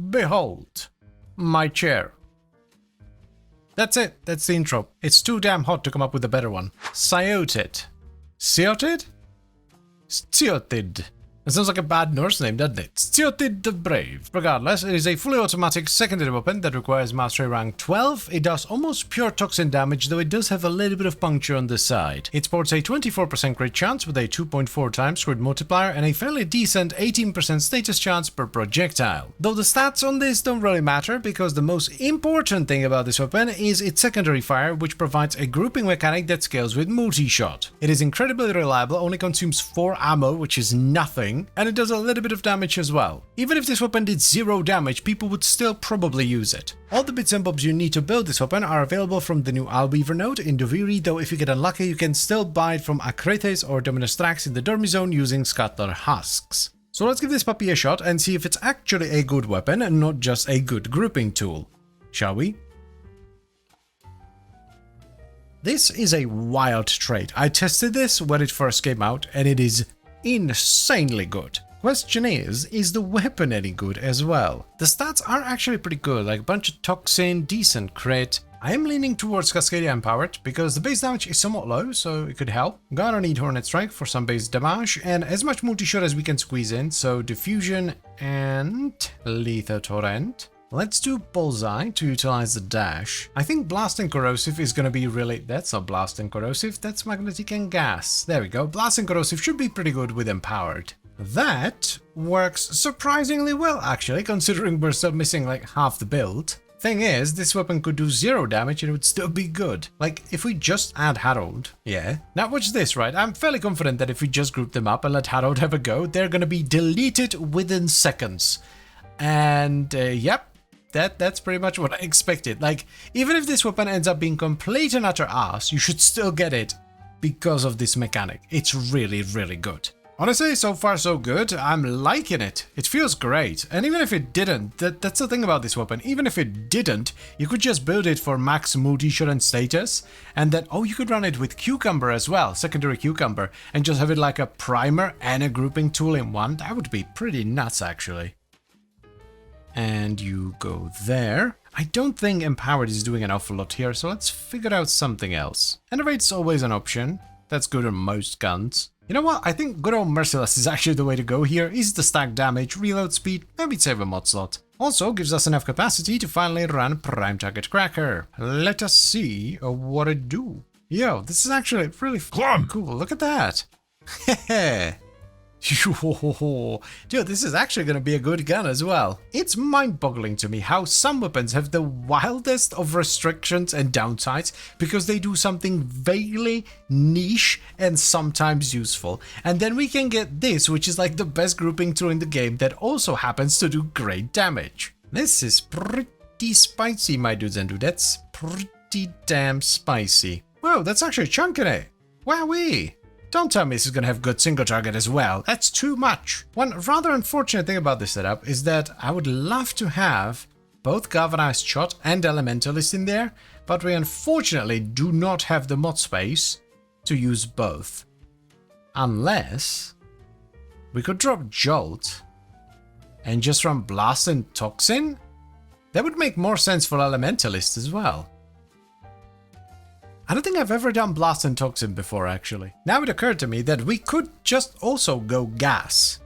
Behold, my chair. That's it, that's the intro. It's too damn hot to come up with a better one. Scyotid. Scyotid? Scyotid. It sounds like a bad Norse name, doesn't it? Scyotid the Brave. Regardless, it is a fully automatic secondary weapon that requires mastery rank 12. It does almost pure toxin damage, though it does have a little bit of puncture on the side. It sports a 24% crit chance with a 2.4 times crit multiplier and a fairly decent 18% status chance per projectile. Though the stats on this don't really matter, because the most important thing about this weapon is its secondary fire, which provides a grouping mechanic that scales with multi-shot. It is incredibly reliable, only consumes 4 ammo, which is nothing, and it does a little bit of damage as well. Even if this weapon did 0 damage, people would still probably use it. All the bits and bobs you need to build this weapon are available from the new Albeaver node in Doviri, though if you get unlucky you can still buy it from Akretes or Dominus Thrax in the Dormi zone using Scatter Husks. So let's give this puppy a shot and see if it's actually a good weapon and not just a good grouping tool. Shall we? This is a wild trait. I tested this when it first came out and it is insanely good. Question is the weapon any good as well? The stats are actually pretty good, like a bunch of toxin, decent crit. I am leaning towards Cascadia Empowered because the base damage is somewhat low, so it could help. Gonna need Hornet Strike for some base damage and as much multi-shot as we can squeeze in, so Diffusion and Lethal Torrent. Let's do Bullseye to utilize the dash. I think Blast and Corrosive is gonna be really... That's not Blast and Corrosive, that's Magnetic and Gas. There we go. Blast and Corrosive should be pretty good with Empowered. That works surprisingly well, actually, considering we're still missing like half the build. Thing is, this weapon could do 0 damage and it would still be good. Like, if we just add Harold, yeah. Now watch this, right? I'm fairly confident that if we just group them up and let Harold have a go, they're gonna be deleted within seconds. And, yep. That's pretty much what I expected. Like, even if this weapon ends up being complete and utter ass, you should still get it because of this mechanic. It's really, really good. Honestly, so far so good. I'm liking it. It feels great. And even if it didn't, that's the thing about this weapon. Even if it didn't, you could just build it for max multi-shot and status. And then, oh, you could run it with Cucumber as well, secondary Cucumber, and just have it like a primer and a grouping tool in one. That would be pretty nuts, actually. And you go there. I don't think Empowered is doing an awful lot here, so let's figure out something else. Enervate's always an option. That's good on most guns. You know what? I think good old Merciless is actually the way to go here. Easy to stack damage, reload speed, maybe save a mod slot. Also gives us enough capacity to finally run Prime Target Cracker. Let us see what it do. Yo, this is actually really cool. Look at that. Hehe. Dude, this is actually going to be a good gun as well. It's mind-boggling to me how some weapons have the wildest of restrictions and downsides because they do something vaguely niche and sometimes useful. And then we can get this, which is like the best grouping tool in the game that also happens to do great damage. This is pretty spicy, my dudes and dudettes. Pretty damn spicy. Whoa, that's actually a chunk in it. Wowee. Don't tell me this is going to have good single target as well. That's too much. One rather unfortunate thing about this setup is that I would love to have both Galvanized Shot and Elementalist in there, but we unfortunately do not have the mod space to use both. Unless we could drop Jolt and just run Blast and Toxin? That would make more sense for Elementalist as well. I don't think I've ever done Blast and Toxin before, actually. Now it occurred to me that we could just also go Gas.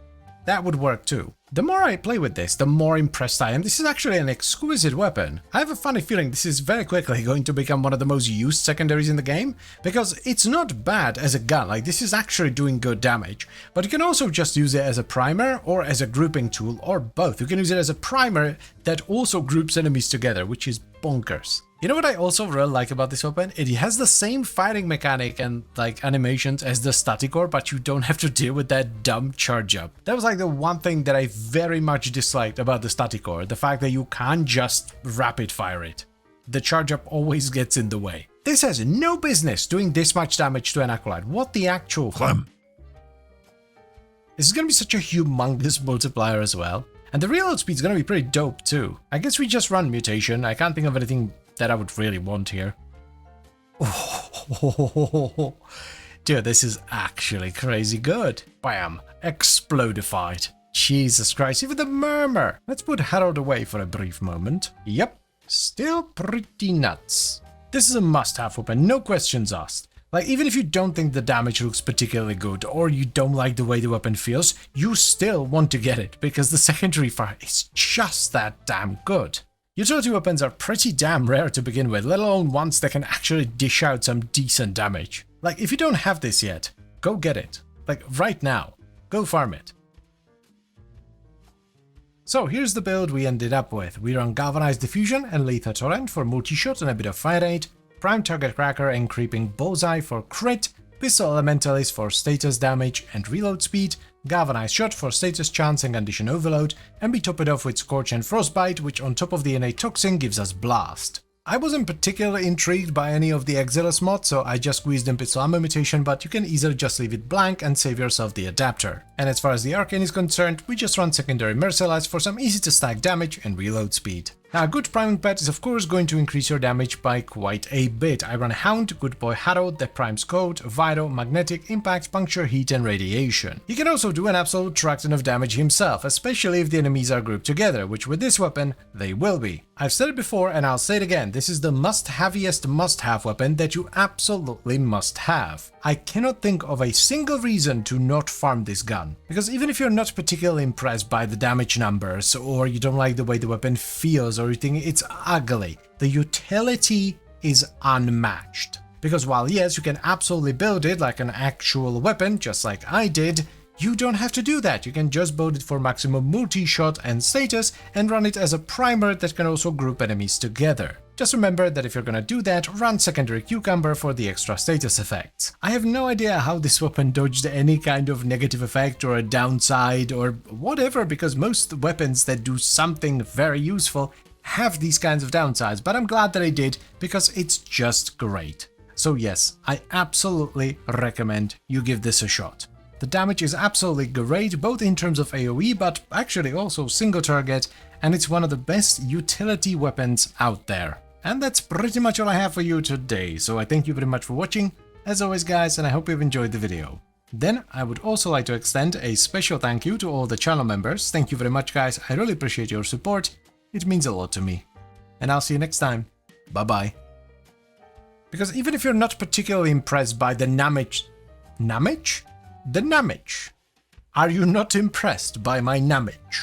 That would work too. The more I play with this, the more impressed I am. This is actually an exquisite weapon. I have a funny feeling this is very quickly going to become one of the most used secondaries in the game, because it's not bad as a gun, like this is actually doing good damage, but you can also just use it as a primer or as a grouping tool, or both. You can use it as a primer that also groups enemies together, which is bonkers. You know what I also really like about this weapon? It has the same firing mechanic and like animations as the Staticor, but you don't have to deal with that dumb charge up. That was like the one thing that I very much disliked about the Staticor, the fact that you can't just rapid fire it. The charge up always gets in the way. This has no business doing this much damage to an Acolyte. What the actual... This is gonna be such a humongous multiplier as well. And the reload speed is gonna be pretty dope too. I guess we just run Mutation. I can't think of anything that I would really want here. Oh, dude, this is actually crazy good. Bam. Explodified. Jesus Christ, even the murmur! Let's put Harold away for a brief moment. Yep, still pretty nuts. This is a must-have weapon, no questions asked. Like, even if you don't think the damage looks particularly good, or you don't like the way the weapon feels, you still want to get it, because the secondary fire is just that damn good. Utility weapons are pretty damn rare to begin with, let alone ones that can actually dish out some decent damage. Like, if you don't have this yet, go get it. Like, right now. Go farm it. So here's the build we ended up with. We run Galvanized Diffusion and Lethal Torrent for multi-shot and a bit of fire rate, Prime Target Cracker and Creeping Bullseye for crit, Pistol Elementalist for status damage and reload speed, Galvanized Shot for status chance and condition overload, and we top it off with Scorch and Frostbite, which on top of the innate toxin gives us Blast. I wasn't particularly intrigued by any of the Exiles mods, so I just squeezed in Pistol Ammo mutation, but you can easily just leave it blank and save yourself the adapter. And as far as the Arcane is concerned, we just run secondary Merciless for some easy to stack damage and reload speed. Now, a good priming pet is of course going to increase your damage by quite a bit. I run Hound, Good Boy Harold, that primes Code, Vital, Magnetic, Impact, Puncture, Heat and Radiation. He can also do an absolute truck ton of damage himself, especially if the enemies are grouped together, which with this weapon, they will be. I've said it before and I'll say it again, this is the must-haviest must-have weapon that you absolutely must have. I cannot think of a single reason to not farm this gun, because even if you're not particularly impressed by the damage numbers, or you don't like the way the weapon feels, or you think it's ugly, the utility is unmatched. Because while yes, you can absolutely build it like an actual weapon, just like I did, you don't have to do that. You can just build it for maximum multi-shot and status and run it as a primer that can also group enemies together. Just remember that if you're gonna do that, run secondary Cucumber for the extra status effects. I have no idea how this weapon dodged any kind of negative effect or a downside or whatever, because most weapons that do something very useful have these kinds of downsides, but I'm glad that I did because it's just great. So yes, I absolutely recommend you give this a shot. The damage is absolutely great, both in terms of AoE, but actually also single target, and it's one of the best utility weapons out there. And that's pretty much all I have for you today, so I thank you very much for watching, as always guys, and I hope you've enjoyed the video. Then I would also like to extend a special thank you to all the channel members. Thank you very much guys, I really appreciate your support, it means a lot to me. And I'll see you next time, bye bye. Because even if you're not particularly impressed by the damage... The damage? Are you not impressed by my damage?